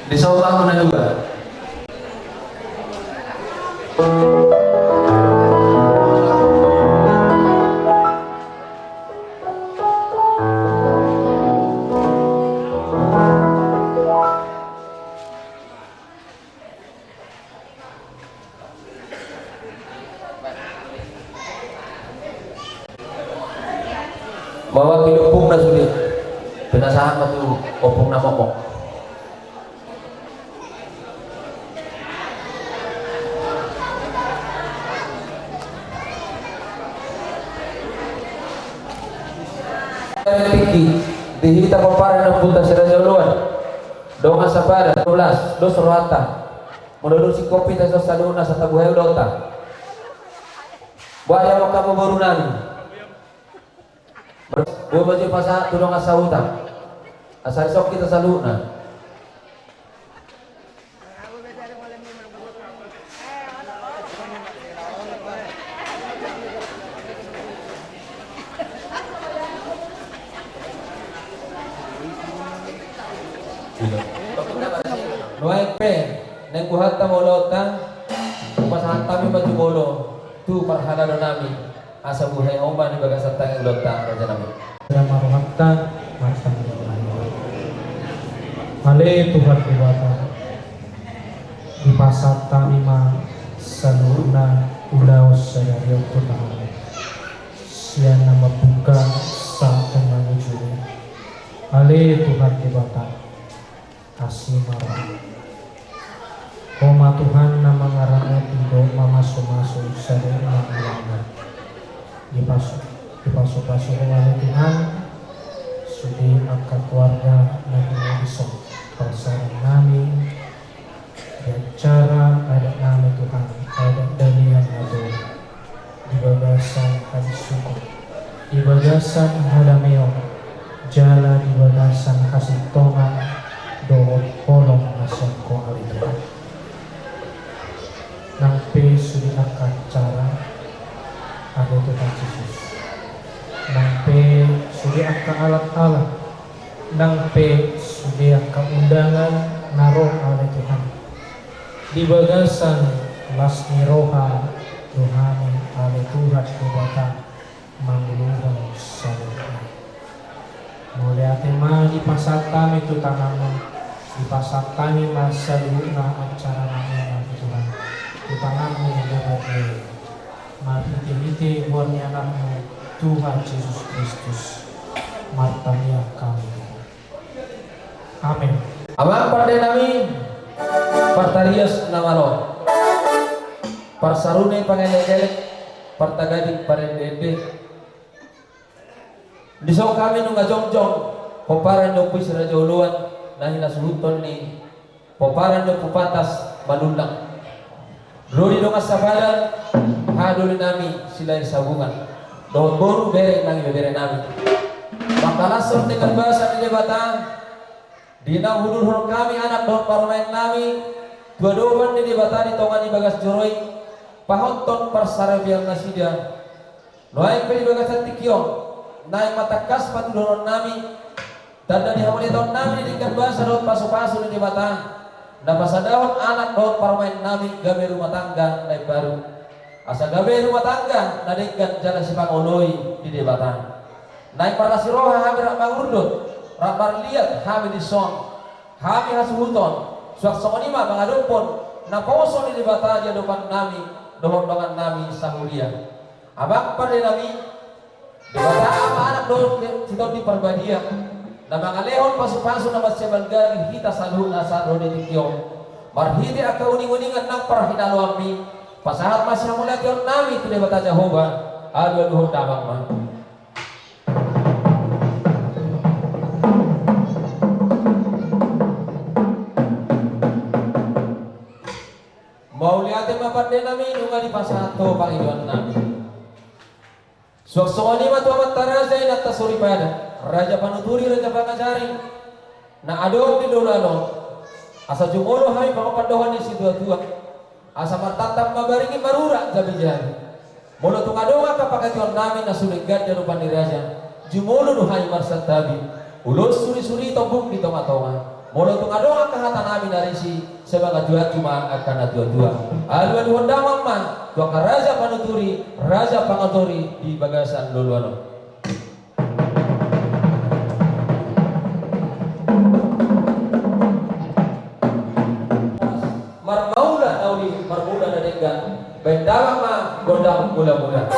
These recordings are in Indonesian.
Di Sabang mana juga. Bawa kilupung na sulit. Pinasahan mo ito opong na momok. Tiki, dihita pa parin ng punta sa Rajauluan. Doon nga sa pada, 12, dos Rohata. Menurut si kopi sa saluna sa Tabuhay Udota. Buaya mo ka baru nani. Buwa siya pa sa tulong nga sa utang. Asal sok kita sa luna. Noek pe, neng kuhat tamo lota, pasahan kami batu bolo, tu parhana nami, asa buhay oman di bagas tang lota raja nami. Yang maruhatta, masa Ale Tuhan Dewata, di pasar tanima salurna ulaus saya yokutama, sian nama buka saat menuju. Ale Tuhan Dewata, kasih marah. Koma Tuhan nama ngarana tido mamasu-masu sering mengulangan dipasuk-pasuk oleh Tuhan sudi angkat keluarga nabi bisa bersama nami dan cara ada nami Tuhan ada dari yang ada di bagasan hadis syukur di bagasan hadameo jala di bagasan kasih tongan doa kolong nasyam ko ali Tuhan nang pe sudi akan cara ada Tuhan Yesus nang pe sudi akan alat-alat nang pe sudi akan undangan naroh oleh Tuhan di bagasan lasni roha rohani oleh Tuhan Dewata manguluhan salurna mulai tema di pasar kami itu tanammu di pasar kami masa luna acara nama Tuhan utanganmu dapat mati buatnya anakmu Tuhan Yesus Kristus martanya kami amin. Amang parde nami partarias namalo parsarune pangelek-elek partagadik parendede disok kami nung ngajong-jong poparan do puis Rajauluan nahina suluton ni poparan do pupatas malulang Rodi dong asabalan hadul nami silai sabungan dohon boru bere nang bere nami makalasor dengan bahasa di batang dina hudur kami anak dohon parmain nami dua-duaan di batang di tongan di bagas joroi pahonton parsarabiang nasidia noai pe di bagasan tikiong naik mata kas patu dohon nami dan dari hamuli tahun nami dengan bahasa dohon pasu-pasu di batang na pasadahon anak doon parmain nami gabe rumah tangga naik baru asa gabe rumah tangga nadikkan jalan si pangoloi di debatan naik para si roha hamir mangurdut rapar liat hamir di son hamir hasuhuton suak songonima mangadupon na poso di debatan aja depan nami dohon bangan nami sahulia abang pada nami debatan ama anak doon sitot di perbadia na mga lehon pasu-pasu na masyabangari hita saluh na sa rode tikyong marhiti aka uning-uningan ng parahinalwami pasahat masya mula tiyon nami ito na bata Jehovah aduh damang ma mauliate mapande nami nunga di pasato Panginoon nami suak-suak matu amat tarazay na tasuri pada Raja Panuturi, Raja Pangajari na adong di dolano asa jumolo hai pangapandohan ni si dua-dua asa matatap mabaringi marura jabi jari molo tung adong ka pakation namin na suligan di rupan ni Raja jumolo no hai marsatabi ulos suri-suri tobuk di tonga-tonga Mula tungadong kahatan namin narisi sa mga dua cuma akan na dua-dua. Alwa-dua damang man, dua ka raja panuturi, raja pangaturi di bagasan luluano. Marmaula nauli, marmula na denggan, bendawang ma, gondang mula-mula.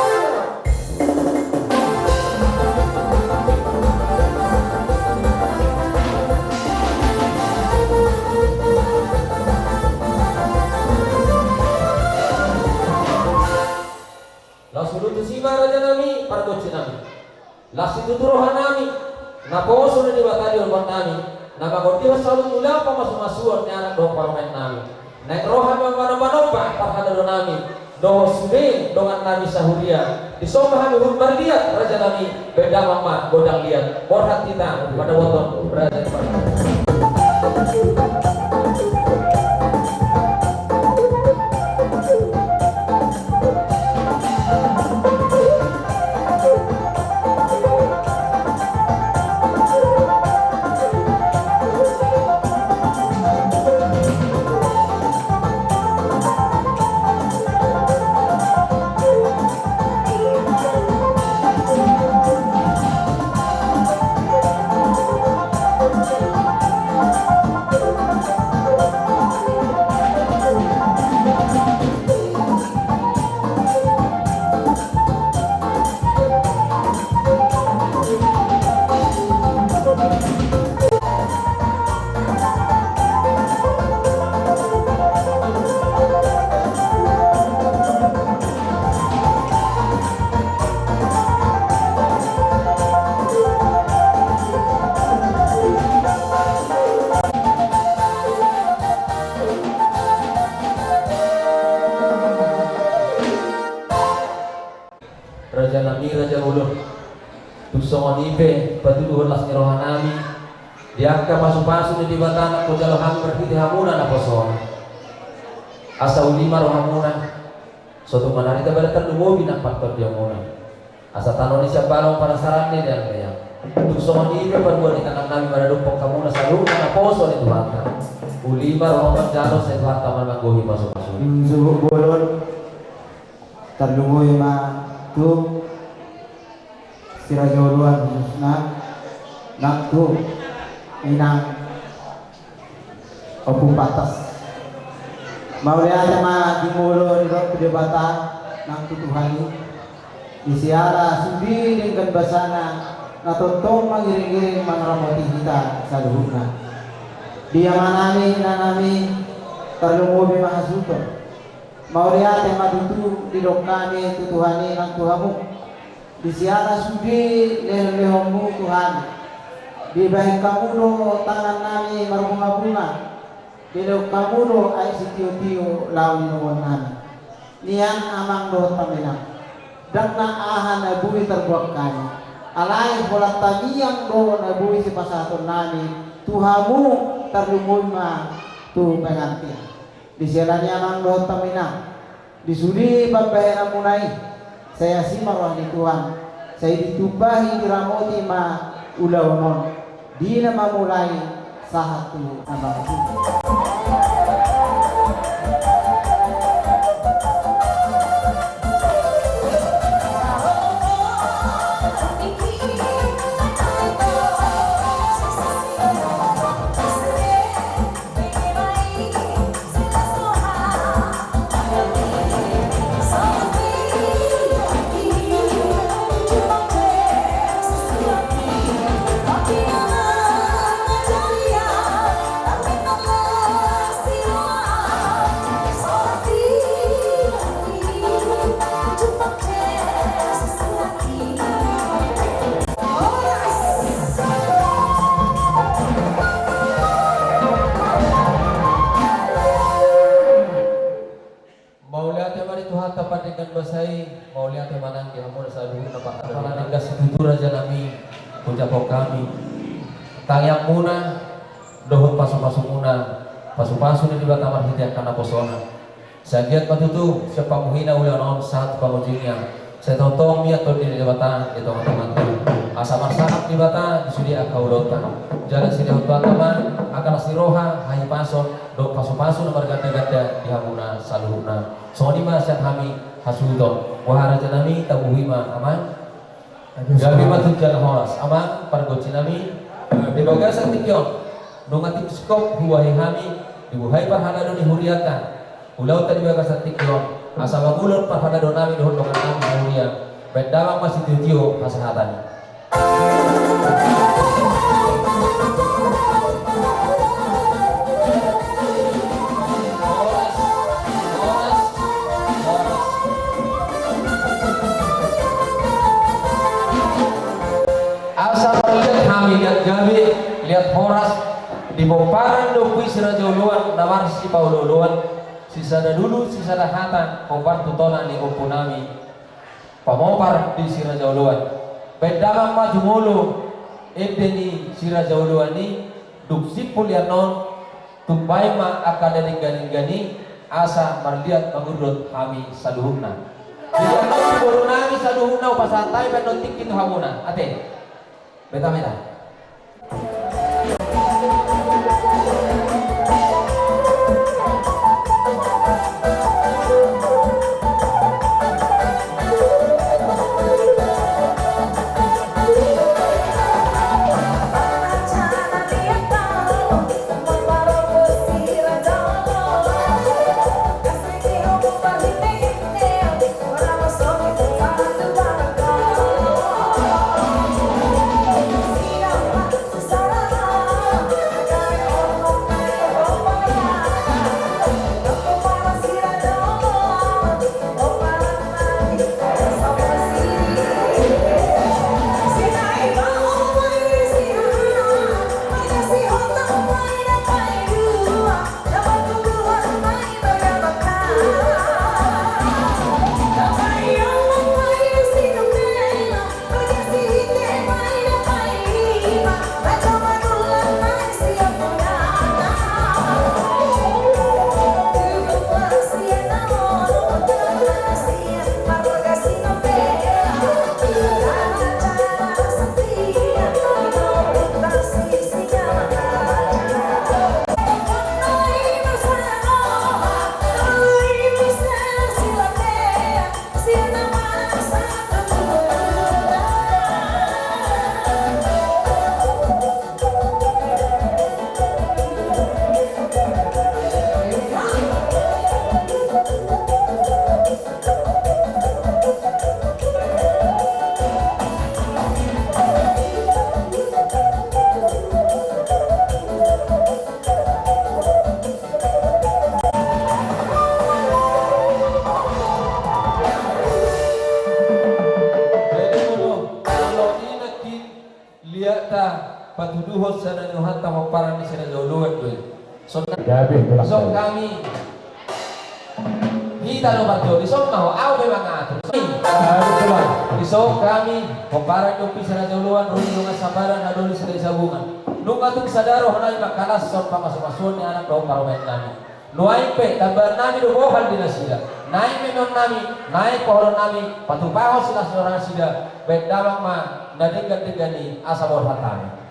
Langsung si raja nami, pargoci nami. Langsung tuturuhan nami, naposo na di batali orang nami. Nama gordiwa selalu mula pa masuk-masuan ni anak doang parmen nami. Naik rohan memano-mano pa parhada do nami. Doh sude dongan nami sahuria. Di somah kami hurmar lihat raja nami beda mama godang lihat. Borhat kita pada woton raja pada. Raja nami raja ulun tusongon ipe patuduhon las nyerohan nami diangka pasu-pasu di batana ko jalo hami berhiti hamuna na poson asa ulima rohamuna suatu manarita balatan lumobi na faktor dia muna asa tanoni siya balong para sarane dan kaya tusongon ipe padua di tangan nami manadumpok kamuna sa luna na poson itu bata ulima rohaman jalo sa itu bata managohi pasu-pasu Subuk bolon terlungoy ma tu si Raja Uluan khususna naktu inang opung batas mauli aja ma dimulo di perdebatan naktu Tuhani di siara sudi dengan basana na tontong mangiring-iring manramoti kita sa luhurna dia manami nanami terlungoy mahasuto Mauriat yang madutu di dokane tutuhani nang Tuhamu di siara sudi lehommu Tuhan di baik kamu do tangan nami marbunga-bunga di dok kamu do ay sitio-tio lawi nuwon nami niyan amang do taminang dak na ahan na bui terbuak kani alay bolat tamiyang do na bui si pasaton nami Tuhamu terlumuy ma tu pengantian di jalannya amang doh taminang disudi babayana munai saya simarwah di Tuhan saya ditubahi diramoti ma ulawonon di nama mulai sahatu amang itu mau lihat mana yang mau sa duhur na pakakalan ng gas tutur raja nami kunjapok kami tayang muna dohon pasu-pasu muna pasu-pasu ni diba tamar hitiak kana posona sa giat matutu sa pamuhina ulan saat pamujinya sa totong miya to di bata ito ang teman asa masaak di bata disudi akaulota jalan sini hotba taman akan siroha hai paso do paso-paso nomor ganda-ganda di hamuna saluhna sonima syat hami hasudo wahara janami tabuhima aman gabi matujal horas aman pargocinami di bagasan tikyon nungati skop huwahi hami dibuhai parhadado ni huriatan ulau tadi bagasan tikyon asa mangulur parhadado nami dohon dongan nami huria bedamang masih tujuh hasahatan. Lihat gabi, lihat horas di bomparan dokui sira joluan nawar si pauloluan sisa dulu sisa hatan kompar tutona ni opunami pamompar di sira joluan bedamang maju mulu edeni sira joluan ni duk sipul ya non tupai ma akadani gani asa marliat mangurut kami saluhuna dia mau nami saluhuna upasantai benotik itu hamuna ate beta meta. patuduhos sa nanuhat tamang parang ni sila luluan doon. So kami hita no bagyo, isok maho, aw may mga ato. Isok kami, kumparan yung pisa na luluan, ruli nga sabaran, aduli sila isabungan. Nung atong sadaro, hanay makalas sa pamasumasun ni anak daw karumen namin. Nuay pe, tabar namin ubohal din na sila. Naay menon namin, naay pohon namin, patupaho sila sa orang sila, bet damang ma, nadigad-digani, asa borhat namin.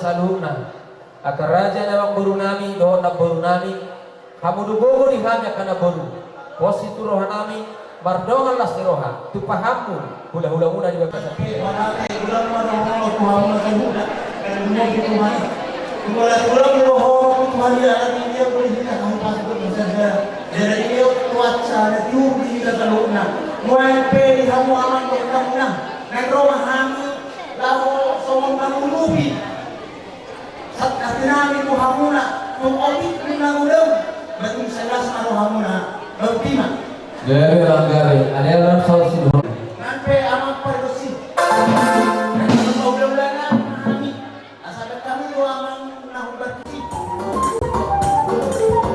saluhna. Akan raja nawang baru nami, doon na baru nami. Kamu dugogo di hanya karena baru. Positu roha nami, mardongan las ni roha. Tu pahammu, hula-hula muna di bawah. Gari langgari, ada yang solusi dulu. Nanti amat perlusi. Nanti problem-problem kami. Asal kami doang nahu berkusi. Aduh,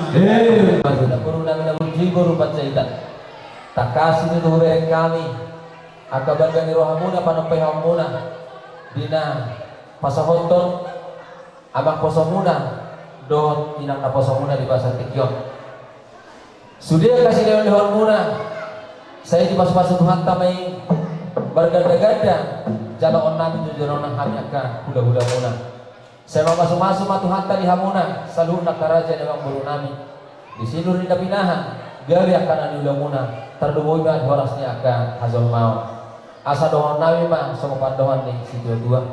Kita guru namin na guru rupat sa itan. Takasi nito bereng kami. Akabaga ni roha muna panampayhan muna. Dina pasahonton abang poso muna. Doon inang na poso muna di basa tikyon. Sudah kasih lehon muna. Saya di pas-pas Tuhan tamay bergada-gada. Jalan namin tujuan ng hamyaka hula-hula muna. Saya masuk-masuk Tuhan tadi hamuna. Selalu nak karaja ng bulu namin. Di sini rin na pinahan. Gari akan anula muna. Terdumoy ba horasnya akan hazon mau. Asa dohon namin ma sa mapandohan ni si dua.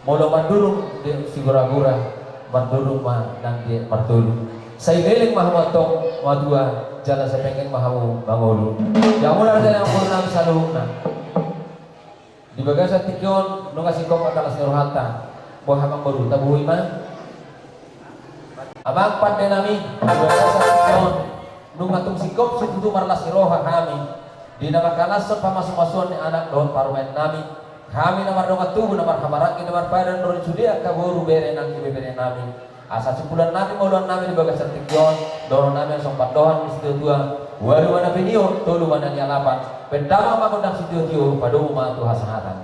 Molo mandulong di sigura-gura. Mandulong ma nang di martulong. Sa ileling mahamatong madua. Jalan sa pengen mahamu bangolo. Yang mula rin ang bulu namin sa luhok na. Di baga sa tikyon nung asikop ang kalas ni Rohanta. Buah hamang baru tabuhi man. Abang pandai nami. Di baga sa tikyon nung atong sikop sututu marlas ni Roha kami. Di na makalas sa pamasok-masok ni anak doon parwain nami. Kami na marunong atubo na marhamaraki na marpadan doon sudia kaburu bere nang ibebere nami. Asa simpulan namin mauluan namin di baga sa tikyon. Doon namin ang pandohan ni Sidio Dua. Waru mana video, tolu mana nyalapan. Pendama magundang Sidio pada umat Tuhan sehatan.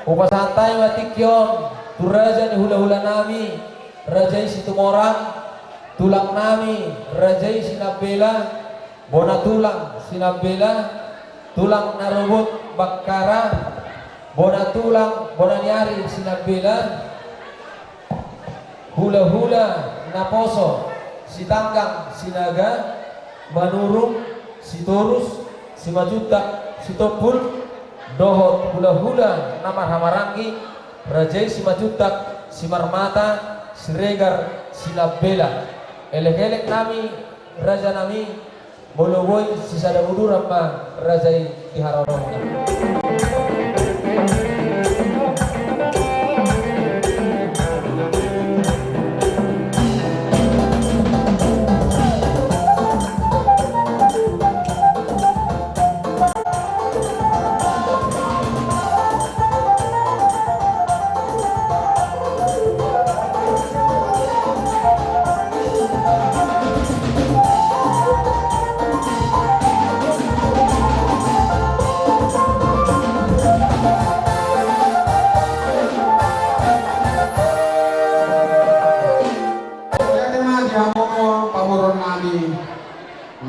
Upasantai matikyon, turaja ni hula-hula nami, rajai si tumorang, tulang nami, rajai si nabela, bona tulang si nabela, tulang narubut bakara, bona tulang, bona nyari si nabela, hula-hula naposo, si tanggang si naga, manurung, si torus, si majutak, si topul, dohot hula-hula namar hamarangi, rajai si majutak, si marmata, si regar, si nabela, elek-elek nami, raja nami, boloboy si sadabuduran ma, rajai diharono.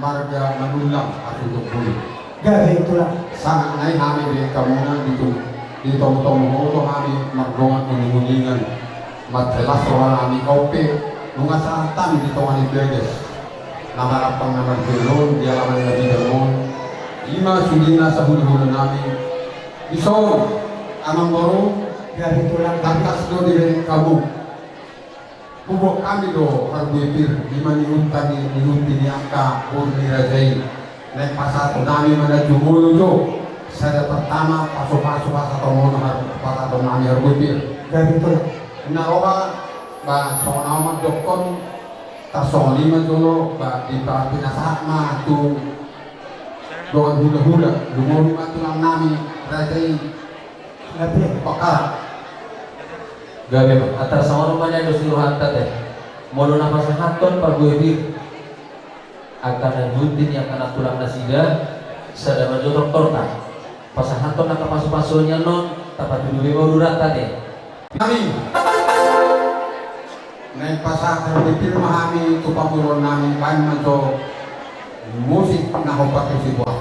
marga manulang at utupuli. Gabi itulah. Sangat naik kami di kamungan dito mo kami margongan uninguningan matrelas orang kami kaupe nunga santan dito kami bedes namarapang naman belon dia laman na bidamon lima sudina sa hulu-hulu namin iso amang baru Gabi itulah. tangkas do di kamu Pubok kami do harbuipir lima niunta ni angka urni rajai naik pasar nami mana jumulu do saya pertama pasok-pasok sa tomo na pasar nami harbuipir Gabi itulah. naroba ba sonama dokon tasong lima dulu ba di pinasahat ma tu doon hula-hula lumori ma tulang nami rajai Gabi. pakar Gabi atas sama rumahnya ada seluruh hantat ya. Mulu nama sehaton par gue akan lanjutin yang kena tulang nasida sedang menjotok torta. Pasahaton nak pasu-pasunya non tapat dulu mau durat tadi. kami naik pasar terbitir mahami tupamulon nami kain manco musik na hopat si buah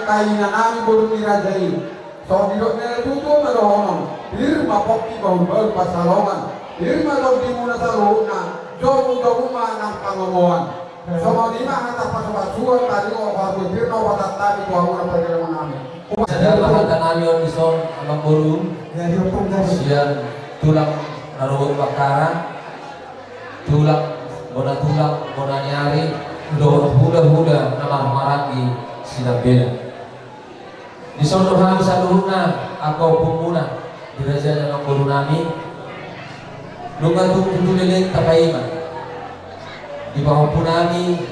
kainan namin belum dirajai. So di dok nela tutu merohonon. Irma pokki bau bau pasalongan. Irma dok di muna salona. Jomu nang pangomoan. So mau di mana tak pasuk tadi mau baru birno batat tadi tuh orang perjalanan namin. Sadar bahkan namion dison abang bolu. Dari opong dari. Sian tulang naruh bakaran. Tulang bona nyari. Do huda nama maragi sinabela. Di sondohan saluhuna ako pumuna diraja ng guru nami lunga tutulilin takaiman di bawah punami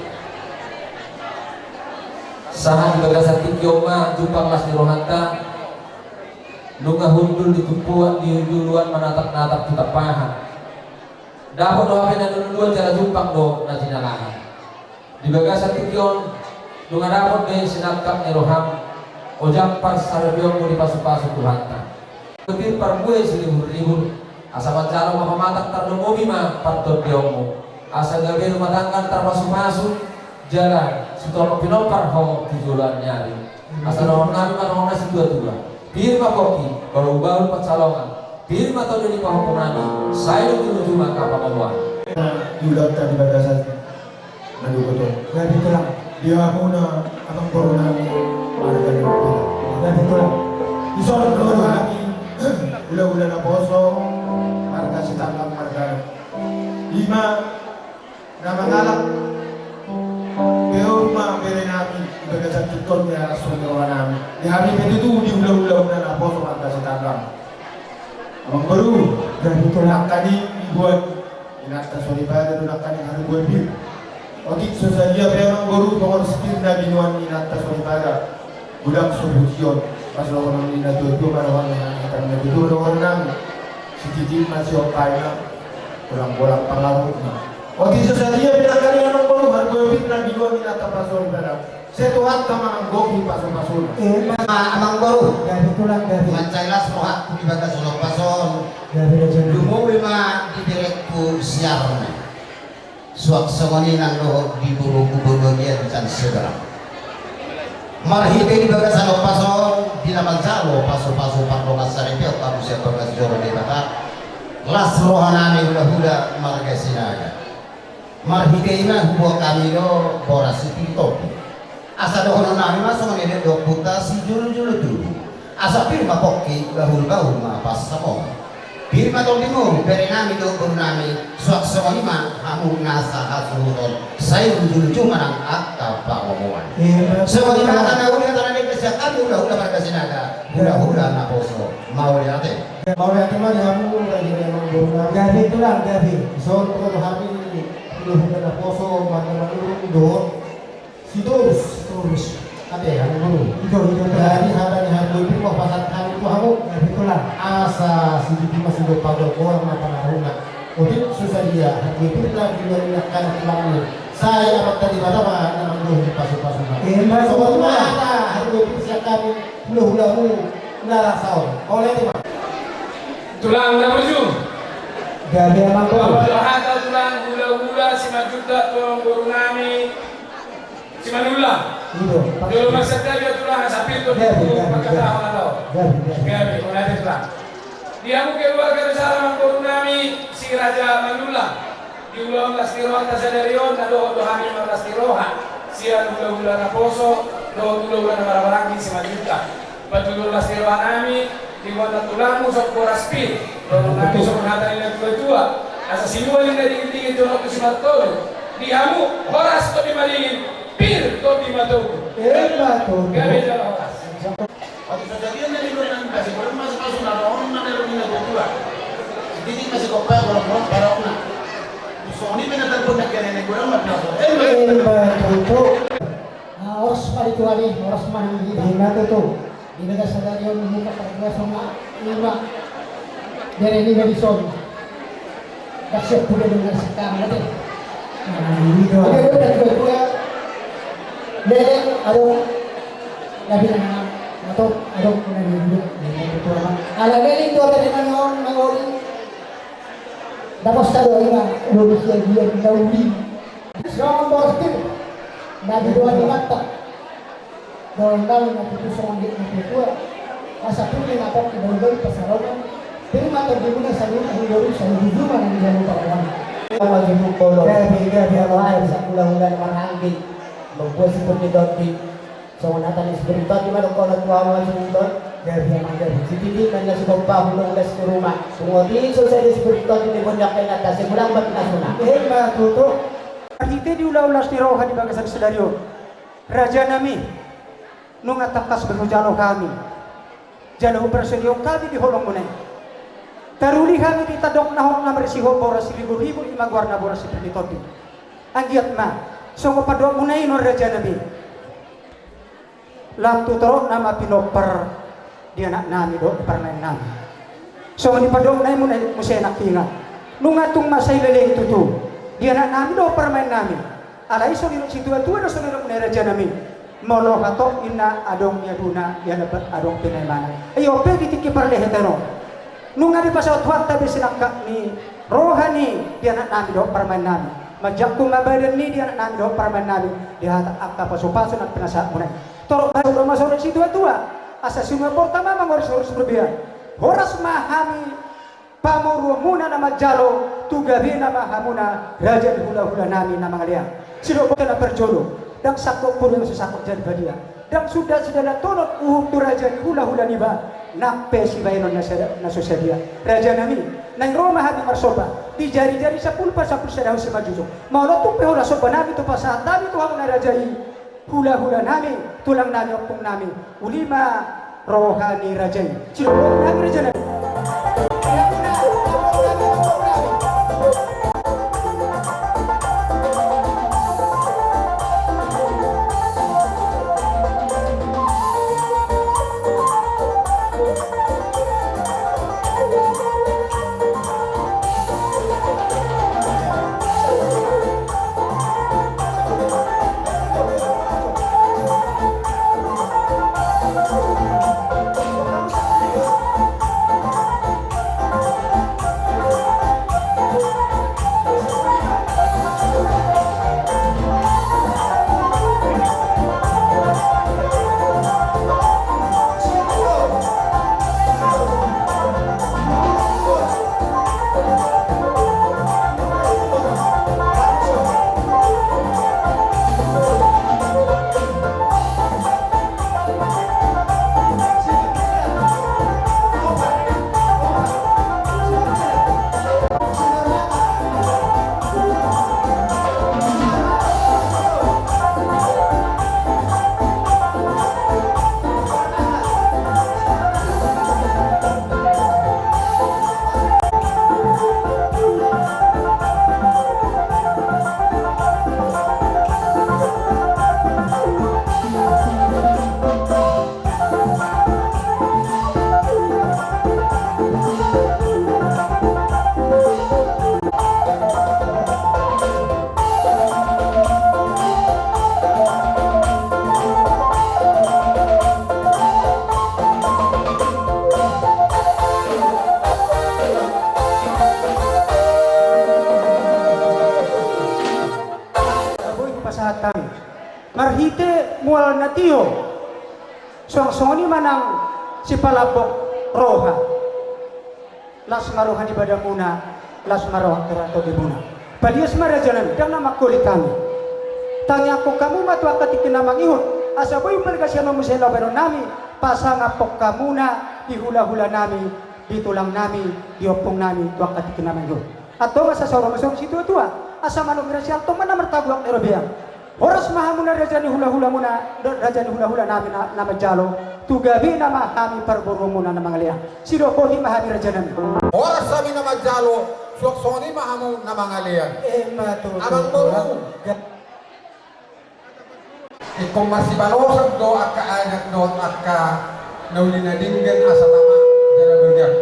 sahan bagasan tikyoma jumpang las di rohanta lunga hundul di tumpuan di duluan menatap-natap tutapahan dapat doa na duluan cara jumpang do na sinalahan di bagasan tikyon lunga dapat may sinapkap ni roham o jampar sa rabiyong mo di pasok-pasok tuhanta. Ketir parbuay silihur-lihur. Asa mancalo mapamatak tarlungobi ma patod biyong mo. Asa gabi rumatangkan tarpasok-pasok jalan. Sutolong pinompar ho tujulan nyari. Asa nohon namin manohon na si dua-dua. Pirma koki, baru ubahul patsalongan. Pirma tau di pahopong namin. Sayo tunuju maka pamamuan. Yulat tadi bagasan nalugoto. Gak ditulang. Dia muna abang corona ni marga ni pila. Gak ditulang. Isolong corona ni ula-ula na poso marga si tanggang marga. 5 na mangalak pero pere namin bagasan tuton ni rasul ni namin. Di hari itu di ula-ula na poso marga si tanggang. Abang baru gak ditulang kani buat inata solibada dulu kani hari buat bil. Waktu sesaja memang baru pokok setir na binuan ni nata solibada budak subusyon pas lawan ni nata itu pada orang yang akan nata itu orang nang si titik masih opai na pulang panglarut na. Waktu sesaja bilang kali memang baru hari buat bil na binuan ni nata pas solibada Setuhat ka mananggogi paso-paso. Amang guru Gabi tulang gabi. mancailas rohat di bagas ulok pason Gabi raja nami. lumuwi ma di direkku siarne suak songoni nang loho di buru kubur bagian can segera marhite di bagas ulok pason di namal jalo paso-paso parlongas saripio kamu siapa bagas joro di bata las rohanami hula-hula marga sinaga marhite ina hubo kamino boras topi asa dohono nami masuk menjadi dok buta si julu-julu dulu asa pirma pokki bahul-bahul ma pas samong pirma tol dimo bere nami dok buru nami suak songoni ma hamu nasa hasuhutol saya julu-julu manang akka pak omongan songoni ma tanah uli tanah desa kami hula-hula marga sinaga hula-hula na poso mau liate Mau lihat mana kamu lagi memang burung Gabi tulang gabi. So kalau hari belum ada poso mana-mana do Sidus Terus. ate yang dulu. Itu Dari hari itu mau pasang hari itu kamu Gabi tulang. asa sedikit masih berpagal orang apa naruna. Mungkin susah dia hari itu lagi mengingatkan kembali. Saya dapat tadi mana memang belum pasu-pasu. Mas Sobat tulang. mana hari itu siap kami hulu-hulamu narasau. Oleh itu Tulang na berjum. Gabi amang guru. Hata tulang hula-hula si majuta tulang guru nami si manula. Itu. Dulu maksudnya dia tulang sapi itu Gabi, pagkatao na daw. Gabi. Gabi, kung natin tulang. Dia mo keluarga besar ng guru nami si Raja Manula. Di ulang lastirohan na sa derion na dohani ng lastirohan. Siya hula-hula na poso, hula-hula na marabarangin si majuta. Patulong lastirohan nami di mana tulangmu sok boraspil kalau nabi sok menghadiri yang tua asa sinualin dari tinggi jono ke simatolo dihamu horas to di malingin pir to di matoku Betul. gabe jala horas waktu kejadian dari bulan kasih belum masuk masuk naron na dari mina tua jadi masih kopaya kalau barokna Sony menatar pun nak kene gue amat nato Betul. Oras pa ito ali, oras man hindi Ingat itu. Dinaga sa daryo ng muka pagkaya sa mga lima. Dari ni Madison. Kasi po na nung nasa kama natin. Itu. Aga doon na tuloy kuya. Dede, labi na nga. Ato, kung nangyayulog. Ito naman. Alagaling doon na rin ang orin. Tapos talo, iba. Lulus yan, diyan, nauli. Strong ang positive. Nabi doon ni Mata. Doon lang napupuso ang tua. Asa puli na ako kibulgol pasarawan. Pero matagin mo na sa lupa ang lori sa lubuman ang diyan mo pakawan. Maging kolor. Gabi, gabi. Ay, sa hula-hula naman hangin. Magbuwas si Puli Doti. So, natan espiritu di mana ko nagkuha mo sa mundo. Gabi amang gabi. Si Titi man na si Bapa hulong las ko rumah. Kung di so sa espiritu di bunyak kay nata simulang ba pinasuna. Betul. Kita diulah-ulas di roha di bagasan sedario. Raja nami. Nung atakas berujalo kami. Jalo bersedio kami di holong munay. Taruli kami di tadok na hong namar si boras 1,000 imagwar na boras si Pernitoti. Ang giat ma. So kapadok munay no raja nami. Lam tuturo nama pinopar di anak nami do permain nami. So ni padok na munay musay nakinga. Nung atong masay leleng tutu. Di anak nami do permain nami. Alay so nino si tua-tua do so nino munay raja nami. Molo kato ina adong yaduna ya dapat adong pinaimana. Ayo pe ditiki parle hetero. Nung ari pasawat wat tabi sinakka ni rohani dia anak nami do parmain nami. Majak ko mabadan ni dia anak nami do parmain nami. Dia hata akta paso-paso nang pinasa munay. Toro baru masuk si tua-tua. Asa semua pertama mangurus-urus berbiaya. Horas mahami pamuru muna na majalo tugabi na mahamuna raja hula-hula nami na mga liya. Sino po na perjodo. Dan sakok pun yang sesakok jadi badia. Dan sudah natolot tu raja hula-hula niba. Nape si bayinon na sosadia. Raja nami. Nang Roma hati marsoba. Di jari-jari sa pulpa sedahu si majuso. Maulo tu pehola soba nami tu pasahat nami tu hamuna raja hula-hula nami. Tulang nami opung nami. Ulima rohani raja. Sino nami raja nami. ite mual natio song-song ni manang si palabok roha las marohan ibadah muna las marohan kerato di muna padias marajanan dan nama kulit kami tanya ko kamu matu akatikin namang ihut asa boy palgasya mamusela baron nami pasang apok kamuna di hula-hula nami di tulang nami di opong nami tu akatikin namang ihut atau masa sorong masong situ tua asa manuk rasyal to mana mertaguak erobiang Horas mahamuna rajani hula-hula muna rajani hula-hula nami nama jalo tugabi nama kami perburu muna nama ngalia sido kohi mahami rajanan Oras sabi na majalo, suwaksoni mahamu na mga liyan. matu Amang mo, kung masibalosag do at kaanak do at ka naulinadinggan asa tama, dyan na bagyan.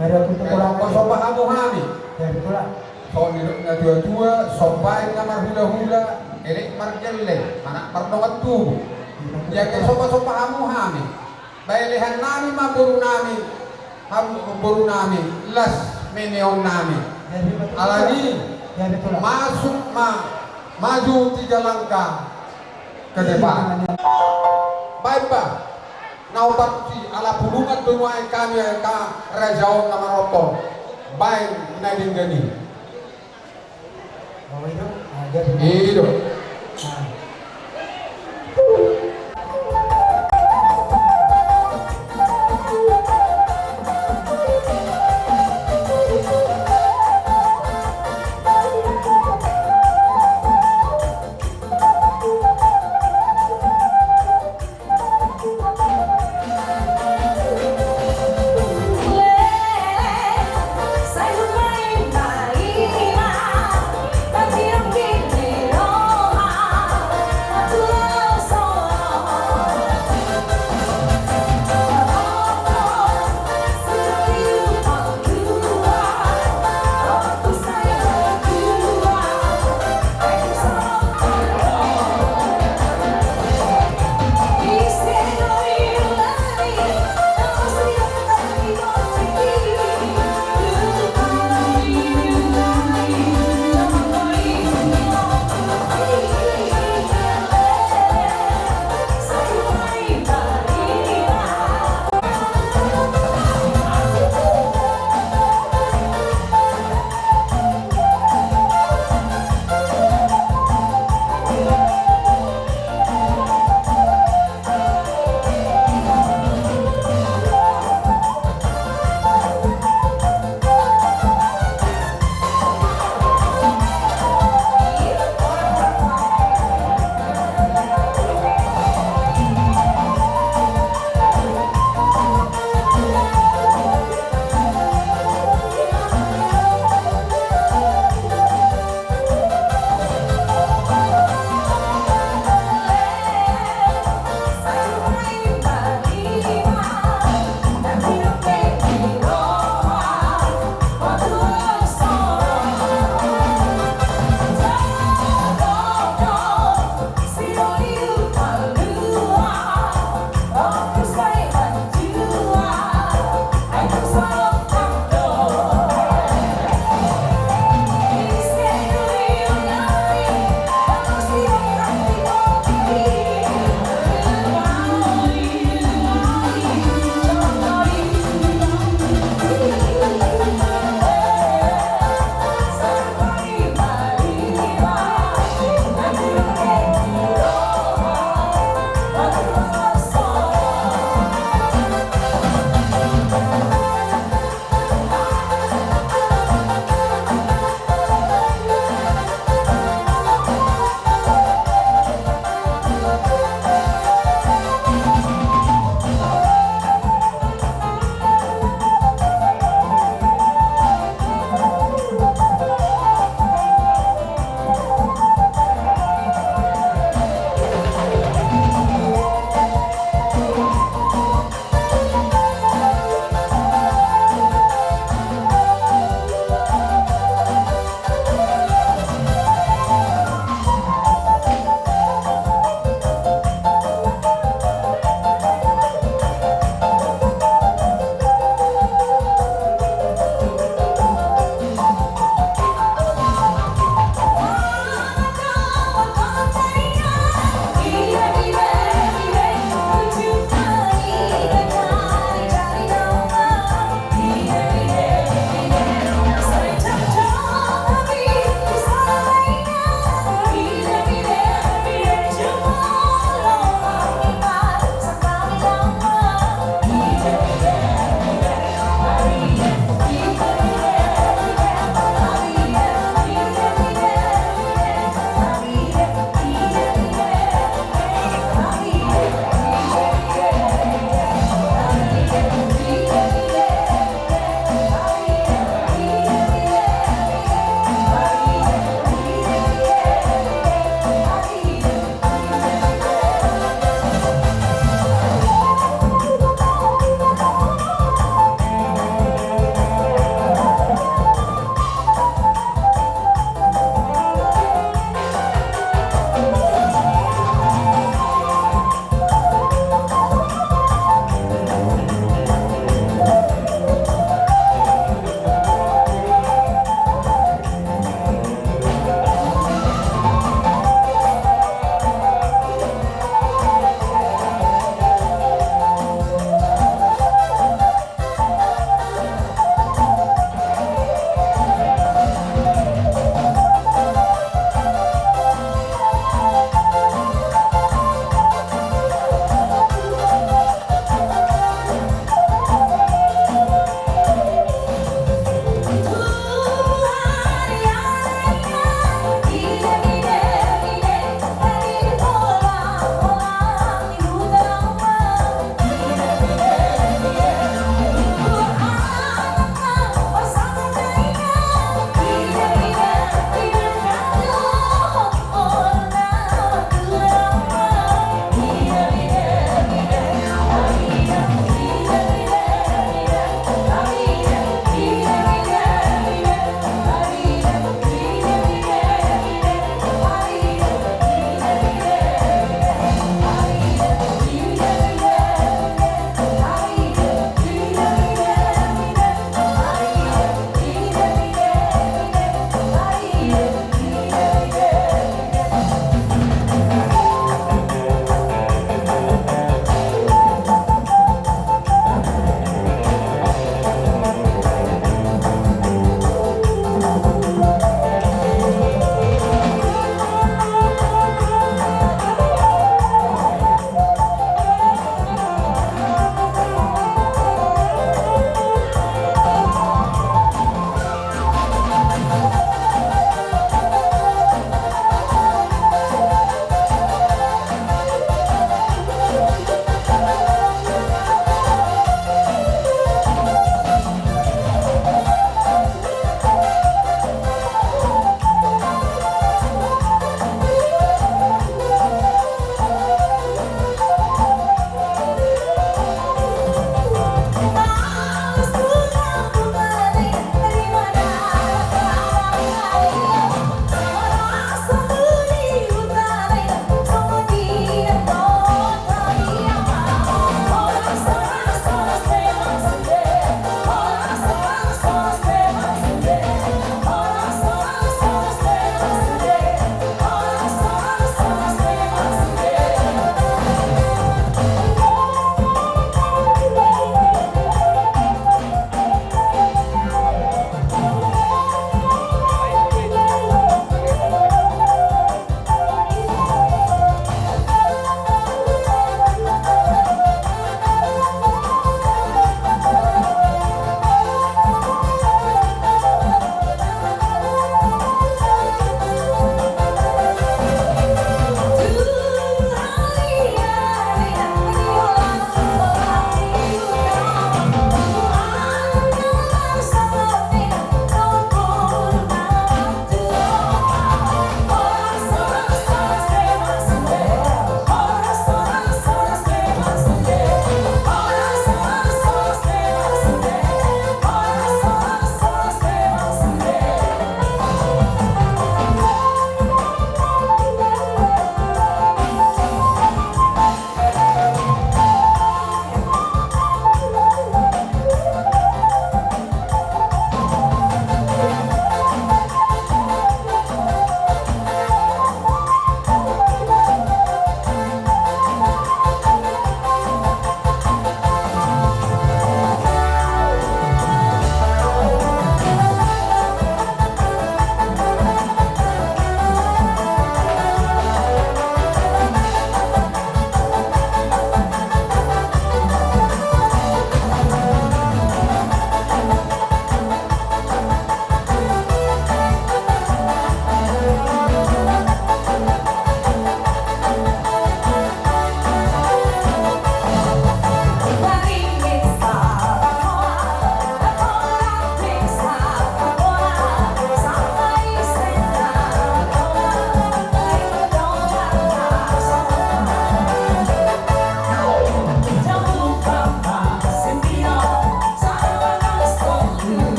mari aku tu pulang Kung so mahamu hami, ya pulang so nilok na tua-tua, so baik na marhula-hula, erik margelle, anak pardongan tubo. Ya kaya so mahamu hami, bayalihan nami maburu nami, buru nami, las meneon nami. Alani ya betul masuk maju 3 langkah ke depan. Baik Pak, naupat si ala pulungan tunuai kami ka rajaon nama roto. Baik nading gani. oh itu ya betul Itu. Saya main main, tapi yang gini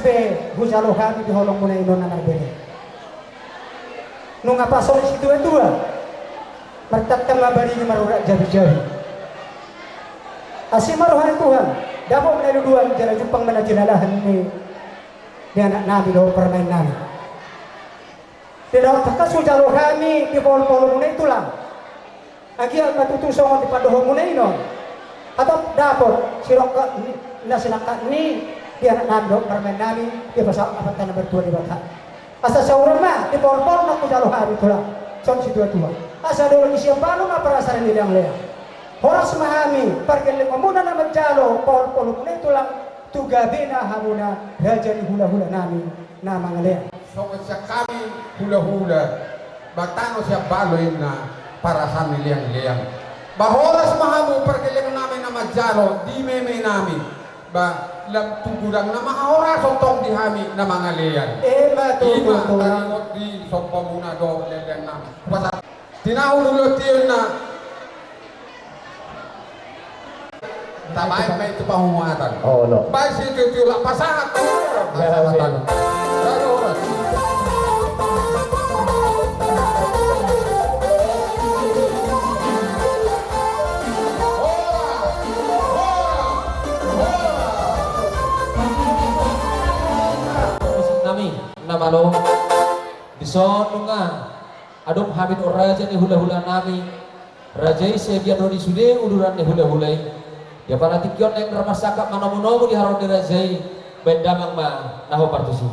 be hujalo kami di holong muna inon na nagbere. Nung apasok si dua-dua, martatang mabari ni marurak jabi-jabi. Asih maruhan Tuhan, dapat menaluduan jalan jupang manajinalahan ni anak nabi daw permain nabi. Tidak takasujalo kami di pol-pol muna itu lang. Agia katutusong di padoho muna inon. Atau dapat sirok na sinakat ni di anak nabi daw permain nabi di pasal apa tanah bertua di bata. Asa sa urama di pol-pol na kujalo kami itu lang. Son si tua-tua. Asa dolo isya paano nga parasaran nilang leha. Horas mahami pergeling muna na magjalo pol-pol muna itu lang. Tugabi na hamuna raja ni hula-hula namin na mga leha. So siya kami hula-hula, batano siya baloy na para sa niliyang-liyang. Bahoras mahamu pergiling namin na magjalo, di meme namin. Ba, tugurang na mahaoras tong di hami na mga liyan. Matututo. Tarimot di sopa muna do lelen namin. Basta, tinahululot yun na tabayin may ito pahumuatan. Oh, no. Baik si tutulak pasangat. Pasangatan. Lalu oras. Musik nami namalo bison nga adop habit o raja ni hula-hula nami raja sebian di sude uduran ni hula-hulay ya para tikyon yang ramasakap manamunomo di haron di raja bendamang ma naho partusi.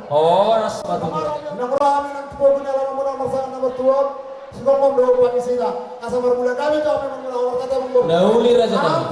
Oh, ras matu. Nauli raja nami.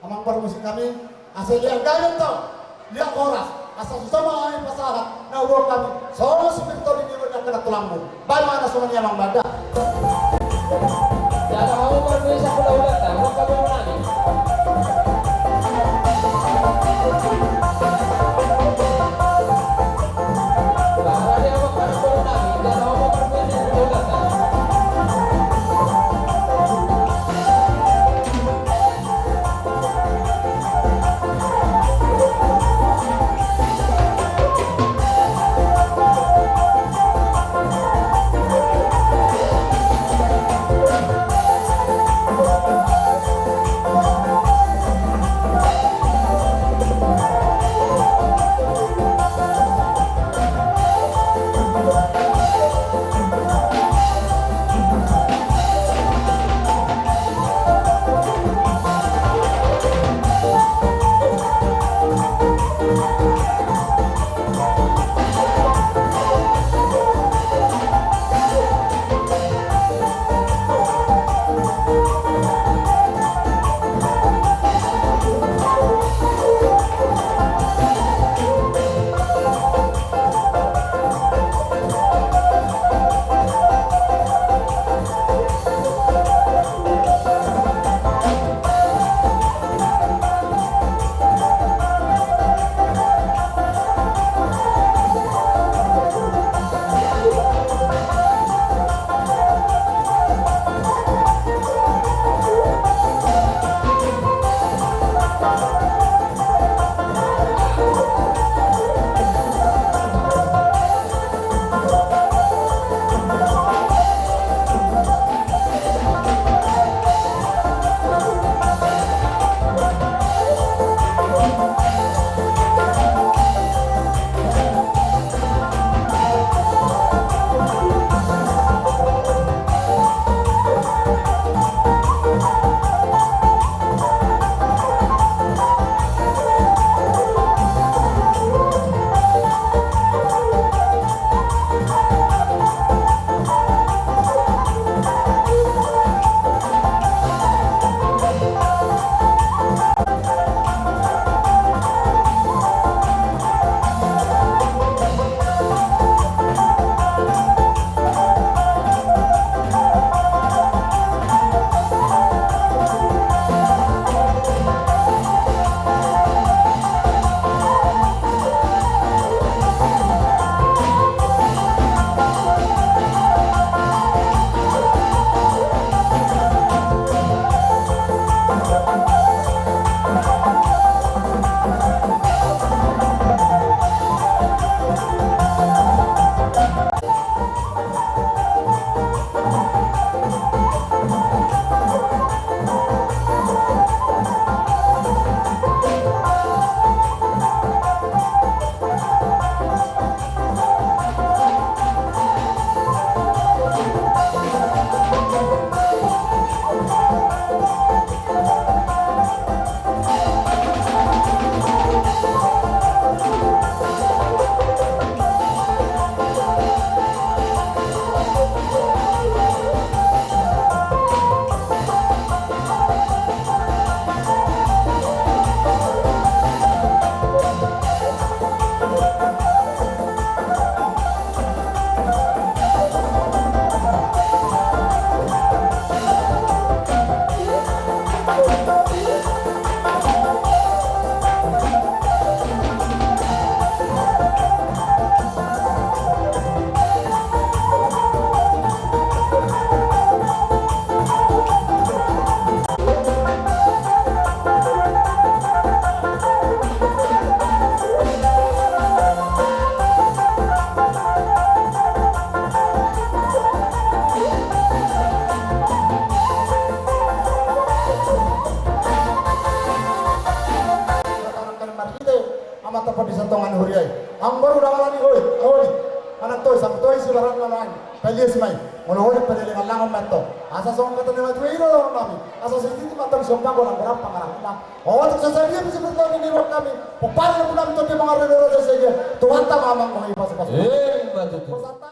Amang permusik kami asal liang gayung tau liang koras asal susah main pasaran na uang kami soalnya spiritual ini udah kena tulangmu bagaimana semuanya amang badak Ya kamu berbisa hula-hula tak? Kamu nani? Bahari apa kamu nani? Dan kamu berbisa hula-hula tak? mata pa di santongan huriyay. Ang baru dawalan ni hoy, hoy. Anak toy sang toy silaran naman. Palias may. Monoholi panilingan lang ang mato. Asa song kata ni Matwiro lang kami. Asa sa hindi matang sombang ko ng berapa pangarap na. O ato sa sabihin sa betul ni niwag kami. Paano na po namin ito di mga relo sa sige. Tuwanta mamang mga iba sa paso. Matutunan.